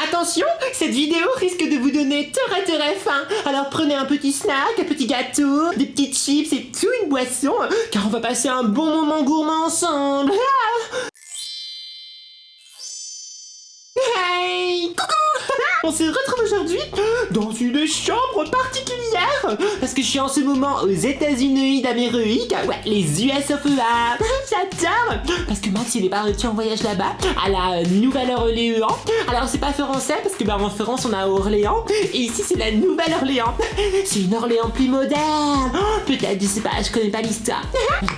Attention, cette vidéo risque de vous donner très faim. Alors prenez un petit snack, un petit gâteau, des petites chips et tout, une boisson, car on va passer un bon moment gourmand ensemble. Hey, coucou. On se retrouve aujourd'hui dans une chambre particulière parce que je suis en ce moment aux États-Unis d'Amérique, ouais, les US of A. J'adore parce que Max il est parti en voyage là-bas à la Nouvelle-Orléans. Alors c'est pas français parce que en France on a Orléans et ici c'est la Nouvelle-Orléans. C'est une Orléans plus moderne. Peut-être, je sais pas, je connais pas l'histoire.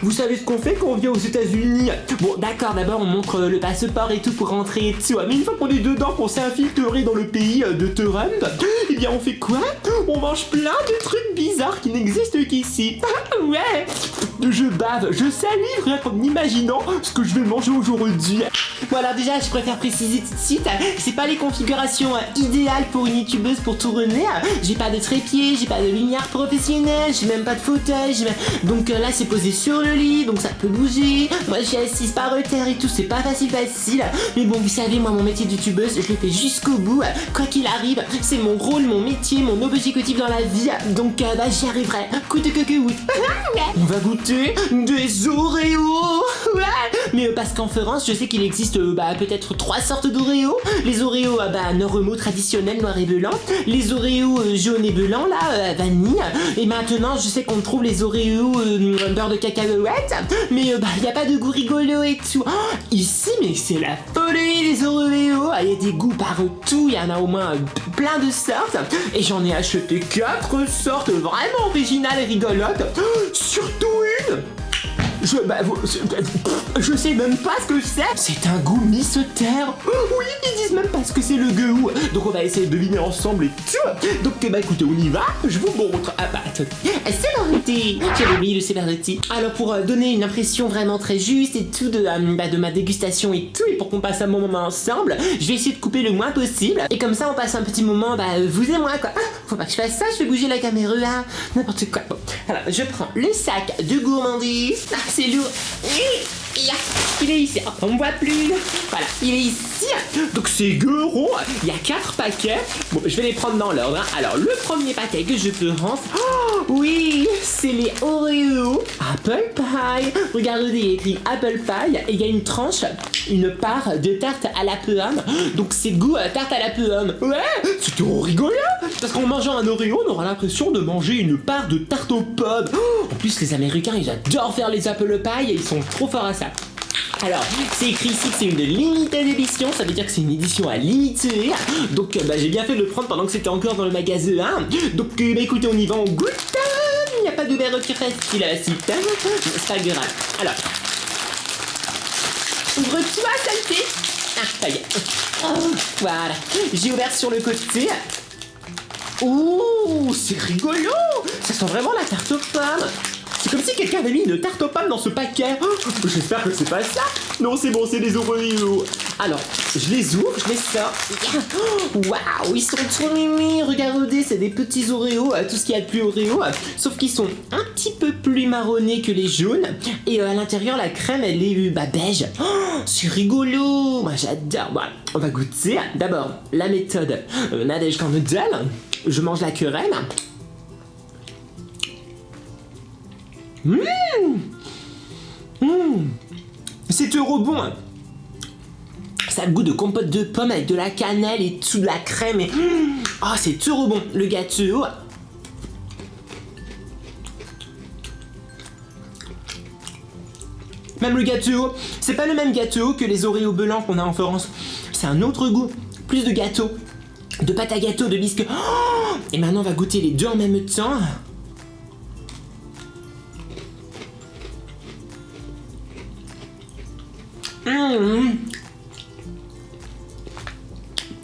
Vous savez ce qu'on fait quand on vient aux États-Unis? Bon d'accord, d'abord on montre le passeport et tout pour rentrer et tout. Mais une fois qu'on est dedans, qu'on s'est infiltré dans le pays de Toronto, eh bien on fait quoi? On mange plein de trucs bizarres qui n'existent qu'ici. Ouais, je bave, je salive rien qu'en imaginant ce que je vais manger aujourd'hui. Bon alors déjà je préfère préciser tout de suite, c'est pas les configurations idéales pour une youtubeuse pour tourner. J'ai pas de trépied, j'ai pas de lumière professionnelle, j'ai même pas de fauteuil, donc là c'est posé sur le lit, donc ça peut bouger. Moi je suis assise par terre et tout, c'est pas facile. Mais bon vous savez, moi mon métier de youtubeuse je le fais jusqu'au bout. Quoi qu'il arrive, c'est mon rôle, mon métier, mon objectif dans la vie, donc j'y arriverai, coûte que coûte. On va goûter des Oreos. Ouais. Mais parce qu'en France, je sais qu'il existe peut-être 3 sortes d'Oreos. Les Oreos normaux, traditionnels, noir et blanc. Les Oreos jaune et blanc, là, vanille. Et maintenant, je sais qu'on trouve les Oreos beurre de cacahuète. Mais y a pas de goût rigolo et tout. Oh, ici, mais c'est la folie, les Oreos. Il y a des goûts partout, il y en a au moins plein de sortes. Et j'en ai acheté 4 sortes vraiment originales et rigolotes. Surtout une. Je sais même pas ce que c'est. C'est un goût mystère. Oui, ils disent même pas ce que c'est le goût. Donc on va essayer de deviner ensemble et tout. Donc écoutez, on y va. Je vous montre. Attendez. C'est l'arrêté. J'avais oublié le séparati. Alors pour donner une impression vraiment très juste et tout de ma dégustation et tout, et pour qu'on passe un bon moment ensemble, je vais essayer de couper le moins possible. Et comme ça on passe un petit moment, vous et moi quoi. Faut pas que je fasse ça, je fais bouger la caméra, n'importe quoi. Bon, alors je prends le sac de gourmandise. C'est lourd. Il est ici. On me voit plus. Voilà, il est ici. Donc c'est gros. Il y a 4 paquets. Bon, je vais les prendre dans l'ordre. Alors le premier paquet que je peux rendre. Oh, oui, c'est les Oreos Apple Pie. Regardez, il y a écrit Apple Pie et il y a une tranche, une part de tarte à la pomme. Donc c'est goût tarte à la pomme. Ouais, c'est trop rigolo. Parce qu'en mangeant un Oreo, on aura l'impression de manger une part de tarte aux pommes. En plus, les Américains, ils adorent faire les Apple Pie et ils sont trop forts à ça. Alors, c'est écrit ici que c'est une limited edition, ça veut dire que c'est une édition à limiter. Donc, j'ai bien fait de le prendre pendant que c'était encore dans le magasin. Donc, écoutez, on y va, on goûte. Il n'y a pas de verre qui reste, il a c'est pas grave. Alors, ouvre-toi, saleté. Ça y est. Voilà, j'ai ouvert sur le côté. Ouh, c'est rigolo. Ça sent vraiment la tarte aux pommes. C'est comme si quelqu'un avait mis une tarte aux pommes dans ce paquet. Oh, j'espère que c'est pas ça. Non, c'est bon, c'est des Oreos. Alors, je les ouvre, je les sors. Waouh, ils sont trop mimi. Regardez, c'est des petits Oreos, tout ce qu'il y a de plus Oreo. Sauf qu'ils sont un petit peu plus marronnés que les jaunes. Et à l'intérieur, la crème, elle est beige. Oh, c'est rigolo. Moi, j'adore. Bon, on va goûter. D'abord, la méthode Nadège Noodle. Je mange la querelle. C'est trop bon. Ça a le goût de compote de pommes avec de la cannelle et tout, de la crème et... Oh, c'est trop bon. Le gâteau. Même le gâteau, c'est pas le même gâteau que les Oreos blancs qu'on a en France. C'est un autre goût. Plus de gâteau, de pâte à gâteau, de biscuits. Oh, et maintenant on va goûter les deux en même temps.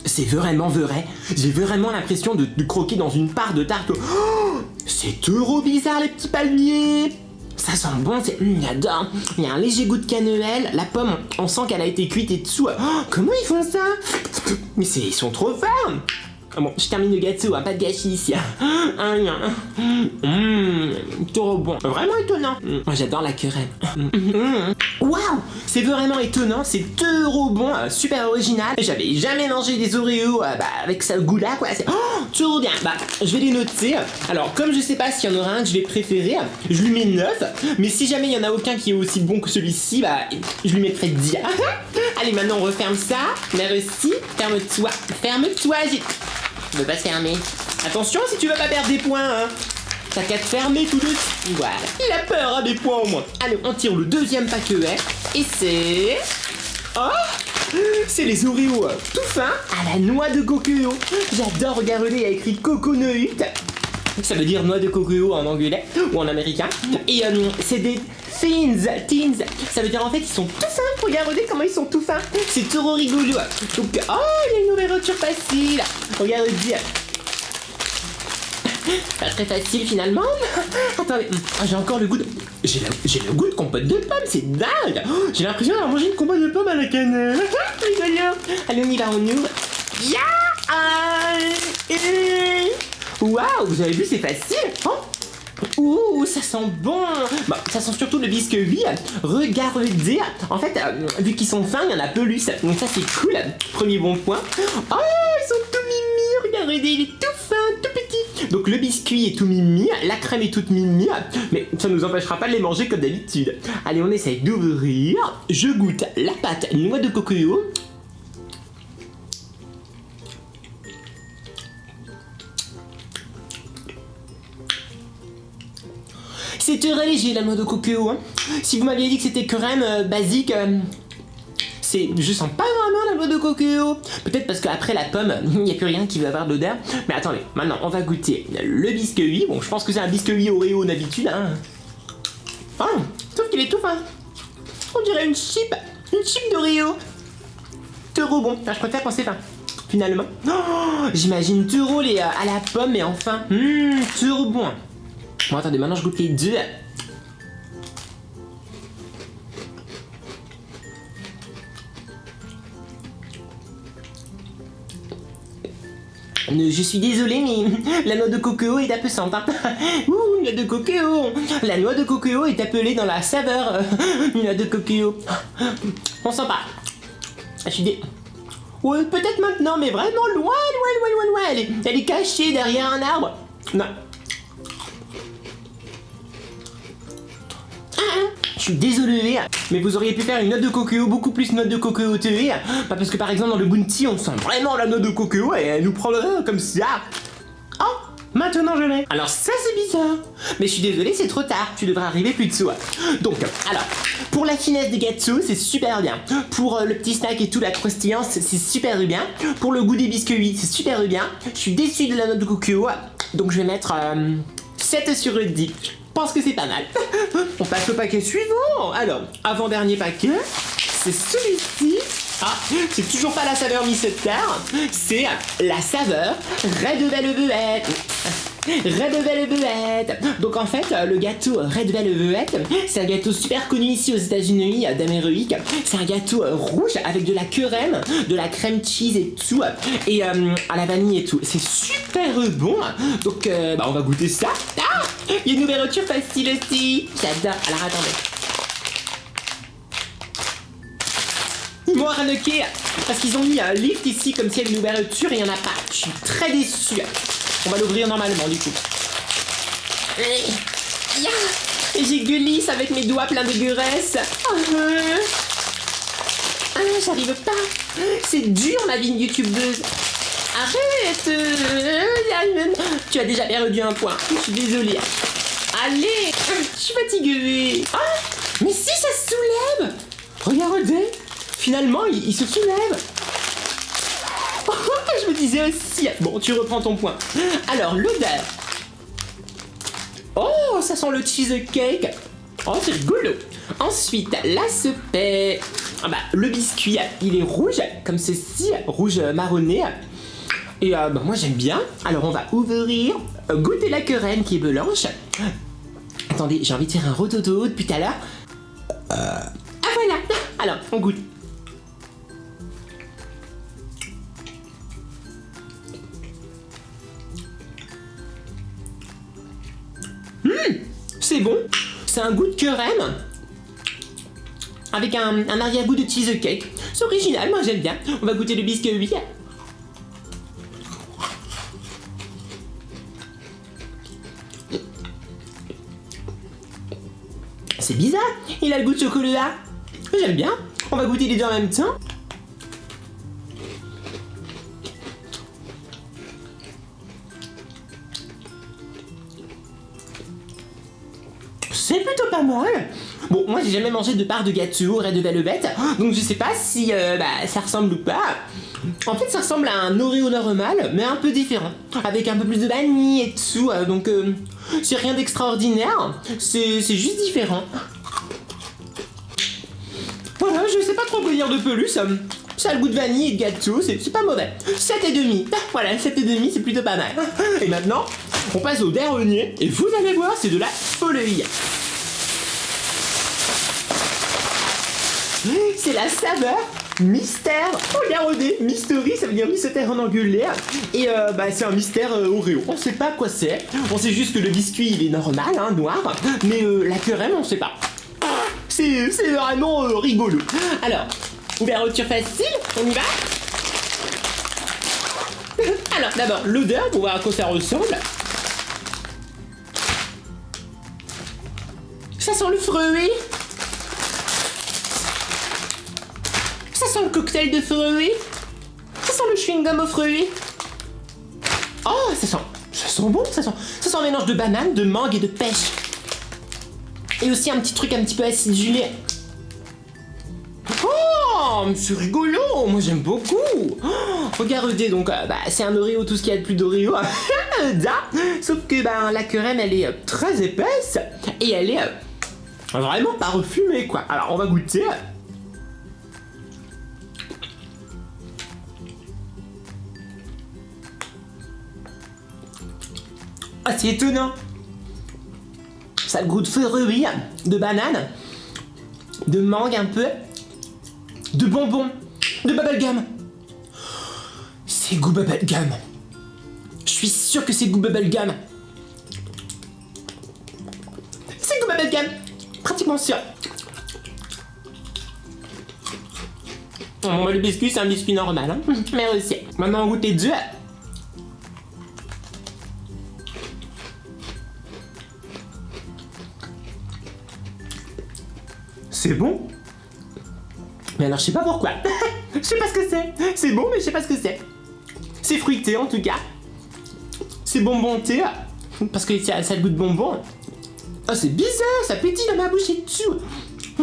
C'est vraiment vrai. J'ai vraiment l'impression de croquer dans une part de tarte. Oh, c'est trop bizarre les petits palmiers. Ça sent bon, j'adore. Il y a un léger goût de cannelle. La pomme, on sent qu'elle a été cuite et dessous. Oh, comment ils font ça? Mais ils sont trop forts. Bon, je termine le gâteau, hein, pas de gâchis ici. Trop bon. Vraiment étonnant. Moi, j'adore la crème. Waouh, c'est vraiment étonnant, c'est trop bon, super original. J'avais jamais mangé des Oreos avec ce goût-là, quoi. C'est trop bien. Bah, je vais les noter. Alors, comme je sais pas s'il y en aura un que je vais préférer, je lui mets 9. Mais si jamais il y en a aucun qui est aussi bon que celui-ci, bah, je lui mettrai 10. Allez, maintenant on referme ça. Merci. Ferme-toi. Ferme-toi. Je veux pas se fermer. Attention si tu veux pas perdre des points, hein. T'as qu'à te fermer tout de suite. Voilà. Il a peur, hein, des points au moins. Allez, on tire le deuxième paquet. Et c'est... Oh, c'est les Oreos tout fins à la noix de coco. J'adore, regarder, il y a écrit coconut. Ça veut dire noix de coco en anglais ou en américain. Et c'est des teens. Ça veut dire en fait ils sont tout fins. Regardez comment ils sont tout fins. C'est trop rigolo. Donc, oh, il y a une ouverture facile. Regardez. Pas très facile finalement. Attendez, j'ai encore le goût de... J'ai le goût de compote de pommes, c'est dingue. J'ai l'impression d'avoir mangé une compote de pommes à la cannelle. Rigolo. Allez, on y va, on ouvre. Waouh, vous avez vu, c'est facile. Ouh, ça sent bon. Bah, ça sent surtout le biscuit. Regardez. En fait, vu qu'ils sont fins, il y en a plus. Donc ça, c'est cool. Premier bon point. Oh, ils sont tout mimi. Regardez, il est tout fin, tout petit. Donc le biscuit est tout mimi. La crème est toute mimi. Mais ça ne nous empêchera pas de les manger comme d'habitude. Allez, on essaye d'ouvrir. Je goûte la pâte noix de coco. C'est très léger la noix de coco. Hein. Si vous m'aviez dit que c'était crème basique, je sens pas vraiment la noix de coco. Peut-être parce qu'après la pomme, il n'y a plus rien qui va avoir d'odeur. Mais attendez, maintenant on va goûter le biscuit. Bon, je pense que c'est un biscuit Oreo d'habitude. Hein. Sauf qu'il est tout fin. On dirait une chip d'Oreo. Trop bon. Je préfère quand c'est fin. Finalement. J'imagine trop les à la pomme, mais enfin, trop bon. Bon, attendez, maintenant je goûte les deux. Je suis désolée, mais la noix de coco est absente. Hein. Ouh, noix de coco. La noix de coco est appelée dans la saveur noix de coco. On sent pas. Je suis ouais, peut-être maintenant, mais vraiment loin. Elle est cachée derrière un arbre. Non. Je suis désolé, mais vous auriez pu faire une noix de coco beaucoup plus noix de coco théée. Pas parce que par exemple dans le bounty on sent vraiment la noix de coco et elle nous prendrait comme ça. Oh, maintenant je l'ai. Alors ça c'est bizarre. Mais je suis désolé, c'est trop tard. Tu devrais arriver plus tôt. Donc, alors, pour la finesse des gâteaux, c'est super bien. Pour le petit snack et tout, la croustillance, c'est super bien. Pour le goût des biscuits, c'est super bien. Je suis déçu de la noix de coco. Donc je vais mettre 7 sur 10. Je pense que c'est pas mal. On passe au paquet suivant. Alors, avant-dernier paquet, c'est celui-ci. Ah, c'est toujours pas la saveur Mr. C'est la saveur Red Velvet. Red Velvet. Donc en fait, le gâteau Red Velvet, c'est un gâteau super connu ici aux États-Unis d'Amérique. C'est un gâteau rouge avec de la crème cheese et tout, et à la vanille et tout. C'est super bon. Donc on va goûter ça. Ah, il y a une ouverture facile aussi. J'adore. Alors attendez. Ils m'ont arnaqué parce qu'ils ont mis un lift ici comme s'il y avait une ouverture et il n'y en a pas. Je suis très déçue. On va l'ouvrir normalement du coup. Et j'ai glisse avec mes doigts pleins de graisse. J'arrive pas. C'est dur ma vie de youtubeuse. Arrête. Tu as déjà perdu un point. Je suis désolée. Allez. Je suis fatiguée. Mais si ça se soulève. Regardez. Finalement il se soulève. Je me disais aussi. Bon, tu reprends ton point. Alors, l'odeur. Oh, ça sent le cheesecake. Oh, c'est rigolo. Ensuite, la soupe. Le biscuit, il est rouge, comme ceci, rouge marronné. Et moi, j'aime bien. Alors, on va ouvrir, goûter la querelle qui est blanche. Attendez, j'ai envie de faire un rototo depuis tout à l'heure. Ah, voilà. Alors, on goûte. C'est bon. C'est un goût de crème. Avec un arrière-goût de cheesecake. C'est original, moi j'aime bien. On va goûter le biscuit. C'est bizarre, il a le goût de chocolat. J'aime bien. On va goûter les deux en même temps. C'est plutôt pas mal. Bon, moi j'ai jamais mangé de part de gâteau Red Velvet, donc je sais pas si ça ressemble ou pas. En fait, ça ressemble à un Oreo normal, mais un peu différent, avec un peu plus de vanille et tout, donc c'est rien d'extraordinaire, c'est juste différent. Voilà, je sais pas trop quoi dire de plus, ça a le goût de vanille et de gâteau, c'est pas mauvais. 7,5, voilà, 7,5 c'est plutôt pas mal. Et maintenant, on passe au dernier, et vous allez voir, c'est de la folie. C'est la saveur mystère. Regardez, mystery, ça veut dire mystère en anglais. Et c'est un mystère Oreo. On sait pas quoi c'est. On sait juste que le biscuit il est normal, hein, noir. Mais la crème, on sait pas. C'est vraiment rigolo. Alors, ouverture facile, on y va. Alors, d'abord, l'odeur pour voir à quoi ça ressemble. Ça sent le fruit. Ça sent le cocktail de fruits. Ça sent le chewing-gum aux fruits. Oh, ça sent bon, ça sent un mélange de banane, de mangue et de pêche. Et aussi un petit truc un petit peu acidulé. Oh, c'est rigolo, moi j'aime beaucoup. Oh, regardez, donc c'est un Oreo, tout ce qu'il y a de plus d'Oreo. Sauf que la crème elle est très épaisse et elle est vraiment parfumée quoi. Alors on va goûter. Ah, c'est étonnant. Ça a le goût de fruits, de banane, de mangue un peu, de bonbons, de bubblegum. C'est goût bubblegum. Je suis sûr que c'est goût bubblegum. C'est goût bubblegum. Pratiquement sûr. Bon, le biscuit, c'est un biscuit normal. Hein. Merci. Maintenant, on goûte les deux. C'est bon. Mais alors je sais pas pourquoi. Je sais pas ce que c'est. C'est bon mais je sais pas ce que c'est. C'est fruité en tout cas. C'est bonbonté. Parce que ça a le goût de bonbon. Oh c'est bizarre, ça pétille dans ma bouche et tout.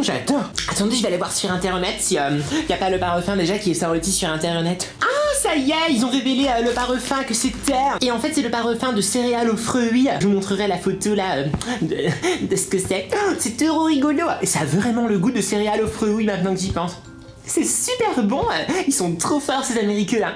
J'adore. Attendez, je vais aller voir sur internet si y a pas le parfum déjà qui est sorti sur internet. Ah ça y est, ils ont révélé le parfum que c'était. Et en fait c'est le parfum de céréales aux fruits. Je vous montrerai la photo là de ce que c'est. C'est trop rigolo. Et ça a vraiment le goût de céréales aux fruits maintenant que j'y pense. C'est super bon, ils sont trop forts ces Américains.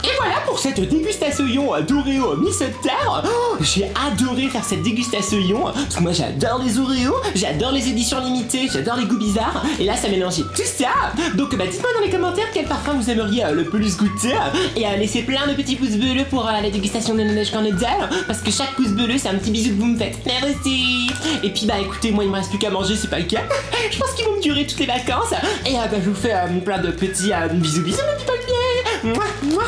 Et voilà pour cette dégustation d'Oreo Mystère. Oh, j'ai adoré faire cette dégustation parce que moi j'adore les Oreos, j'adore les éditions limitées, j'adore les goûts bizarres. Et là ça mélangeait tout ça. Donc dites-moi dans les commentaires quel parfum vous aimeriez le plus goûter. Et laissez plein de petits pouces bleus pour la dégustation de neige cornetelle. Parce que chaque pouce bleu c'est un petit bisou que vous me faites. Merci. Et puis écoutez, moi il me reste plus qu'à manger, c'est pas le cas. Je pense qu'ils vont me durer toutes les vacances. Et je vous fais plein de petits bisous mes petits poils. Mouah, mouah.